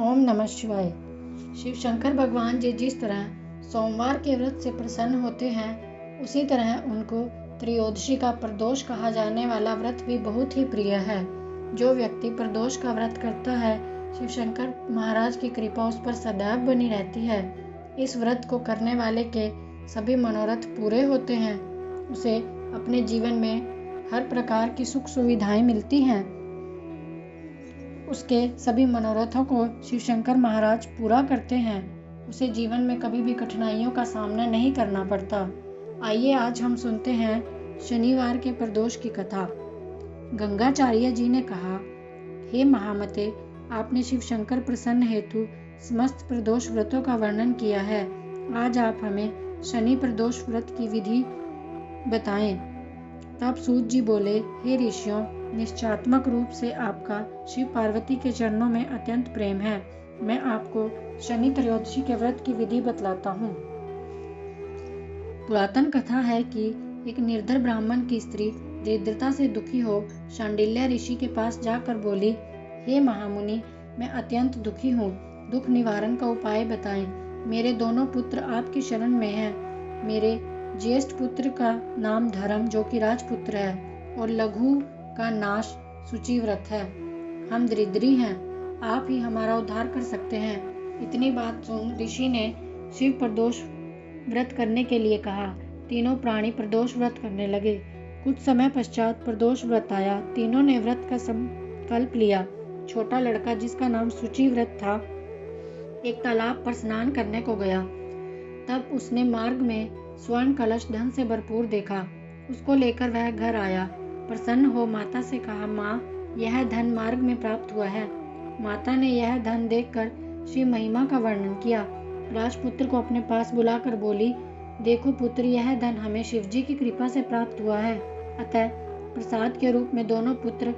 ओम नमः शिवाय। शिव शंकर भगवान जी जिस तरह सोमवार के व्रत से प्रसन्न होते हैं, उसी तरह उनको त्रयोदशी का प्रदोष कहा जाने वाला व्रत भी बहुत ही प्रिय है। जो व्यक्ति प्रदोष का व्रत करता है, शिव शंकर महाराज की कृपा उस पर सदैव बनी रहती है। इस व्रत को करने वाले के सभी मनोरथ पूरे होते हैं। उसे अपने जीवन में हर प्रकार की सुख सुविधाएं मिलती हैं। उसके सभी मनोरथों को शिव शंकर महाराज पूरा करते हैं। उसे जीवन में कभी भी कठिनाइयों का सामना नहीं करना पड़ता। आइए आज हम सुनते हैं शनिवार के प्रदोष की कथा। गंगाचार्य जी ने कहा, हे महामते, आपने शिव शंकर प्रसन्न हेतु समस्त प्रदोष व्रतों का वर्णन किया है। आज आप हमें शनि प्रदोष व्रत की विधि बताएं। तब सूत जी बोले, हे ऋषियों, निश्चयात्मक रूप से आपका शिव पार्वती के चरणों में अत्यंत प्रेम है। मैं आपको शनि त्रयोदशी के व्रत की विधि बतलाता हूँ। पुरातन कथा है कि एक निर्धर ब्राह्मण की स्त्री दरिद्रता से दुखी हो शांडिल्य ऋषि के पास जाकर बोली, हे महामुनि, मैं अत्यंत दुखी हूँ। दुख निवारण का उपाय बताएं। मेरे दोनों पुत्र आपकी शरण में हैं। मेरे ज्येष्ठ पुत्र का नाम धर्म, जो कि राजपुत्र है, और लघु का नाश शुचिव्रत है। हम दरिद्री हैं, आप ही हमारा उद्धार कर सकते हैं। इतनी बात सुन ऋषि ने शिव प्रदोष व्रत करने के लिए कहा। तीनों प्राणी प्रदोष व्रत करने लगे। कुछ समय पश्चात प्रदोष व्रत आया। तीनों ने व्रत का संकल्प लिया। छोटा लड़का, जिसका नाम शुचिव्रत था, एक तालाब पर स्नान करने को गया। तब उसने मार्ग में स्वर्ण कलश धन से भरपूर देखा। उसको लेकर वह घर आया। प्रसन्न हो माता से कहा, माँ, यह धन मार्ग में प्राप्त हुआ है। माता ने यह धन देखकर शिव महिमा का वर्णन किया। राजपुत्र को अपने पास बुलाकर बोली, देखो पुत्र, यह धन हमें शिवजी की कृपा से प्राप्त हुआ है। अतः प्रसाद के रूप में दोनों पुत्र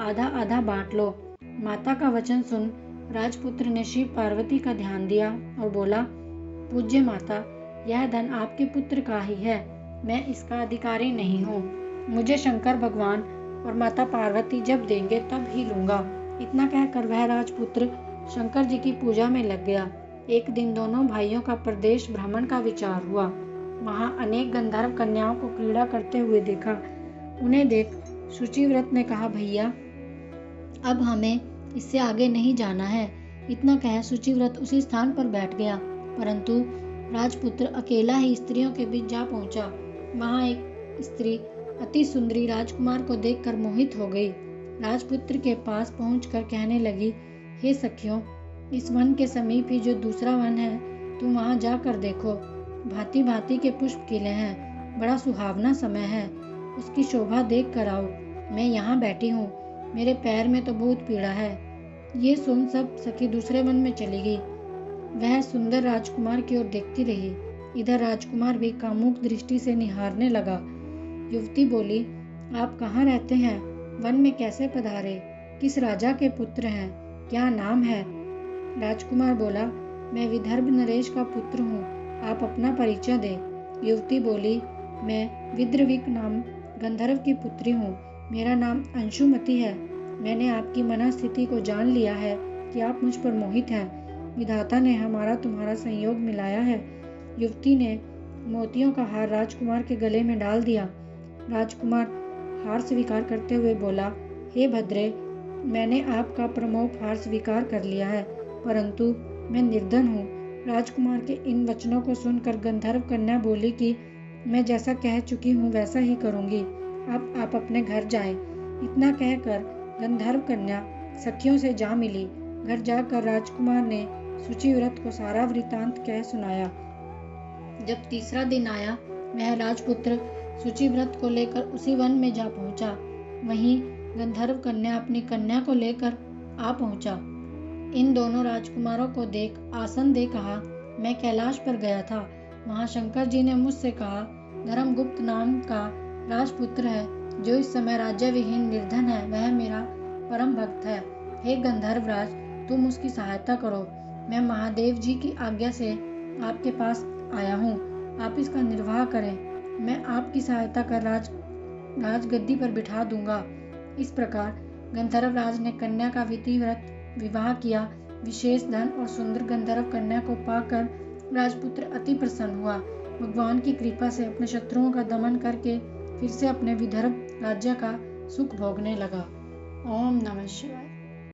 आधा आधा बांट लो। माता का वचन सुन राजपुत्र ने शिव पार्वती का ध्यान दिया और बोला, पूज्य माता, यह धन आपके पुत्र का ही है। मैं इसका अधिकारी नहीं हूँ। मुझे शंकर भगवान और माता पार्वती जब देंगे तब ही लूंगा। इतना कहकर वह राजपुत्र शंकर जी की पूजा में लग गया। एक दिन दोनों भाइयों का प्रदेश भ्रमण का विचार हुआ। वहाँ अनेक गंधर्व कन्याओं को क्रीड़ा करते हुए देखा। उन्हें देख शुचिव्रत ने कहा, भैया, अब हमें इससे आगे नहीं जाना है। इतना कह शुचिव्रत उसी स्थान पर बैठ गया। परंतु राजपुत्र अकेला ही स्त्रियों के बीच जा पहुंचा। वहां एक स्त्री अति सुंदरी राजकुमार को देखकर मोहित हो गई। राजपुत्र के पास पहुंचकर कहने लगी, हे सखियों, इस वन के समीप ही जो दूसरा वन है, तुम वहां जाकर देखो। भांति भांति के पुष्प खिले हैं। बड़ा सुहावना समय है। उसकी शोभा देख कर आओ। मैं यहाँ बैठी हूँ। मेरे पैर में तो बहुत पीड़ा है। ये सुन सब सखी दूसरे वन में चली गई। वह सुंदर राजकुमार की ओर देखती रही। इधर राजकुमार भी कामुक दृष्टि से निहारने लगा। युवती बोली, आप कहाँ रहते हैं? वन में कैसे पधारे? किस राजा के पुत्र हैं? क्या नाम है? राजकुमार बोला, मैं विदर्भ नरेश का पुत्र हूँ। आप अपना परिचय दे। युवती बोली, मैं विद्रविक नाम गंधर्व की पुत्री हूँ। मेरा नाम अंशुमति है। मैंने आपकी मनस्थिति को जान लिया है कि आप मुझ पर मोहित हैं। विधाता ने हमारा तुम्हारा संयोग मिलाया है। युवती ने मोतियों का हार राजकुमार के गले में डाल दिया। राजकुमार हार स्वीकार करते हुए बोला, हे भद्रे, मैंने आपका प्रमोद हार स्वीकार कर लिया है, परंतु मैं निर्धन हूँ। राजकुमार के इन वचनों को सुनकर गंधर्व कन्या बोली कि मैं जैसा कह चुकी हूँ वैसा ही करूँगी। अब आप अपने घर जाएं। इतना कहकर गंधर्व कन्या सखियों से जा मिली। घर जाकर राजकुमार ने शुचिव्रत को सारा वृतांत कह सुनाया। जब तीसरा दिन आया, वह राजपुत्र शुचिव्रत को लेकर उसी वन में जा पहुंचा। वहीं गंधर्व कन्या अपनी कन्या को लेकर आ पहुंचा। इन दोनों राजकुमारों को देख आसन दे कहा, मैं कैलाश पर गया था। वहां शंकर जी ने मुझसे कहा, धर्मगुप्त नाम का राजपुत्र है, जो इस समय राज्य विहीन निर्धन है, वह मेरा परम भक्त है। हे गंधर्वराज, तुम उसकी सहायता करो। मैं महादेव जी की आज्ञा से आपके पास आया हूँ। आप इसका निर्वाह करें। मैं आपकी सहायता कर राजगद्दी पर बिठा दूंगा। इस प्रकार गंधर्वराज ने कन्या का विधिवत विवाह किया। विशेष धन और सुंदर गंधर्व कन्या को पाकर राजपुत्र अति प्रसन्न हुआ। भगवान की कृपा से अपने शत्रुओं का दमन करके फिर से अपने विदर्भ राज्य का सुख भोगने लगा। ओम नमः शिवाय।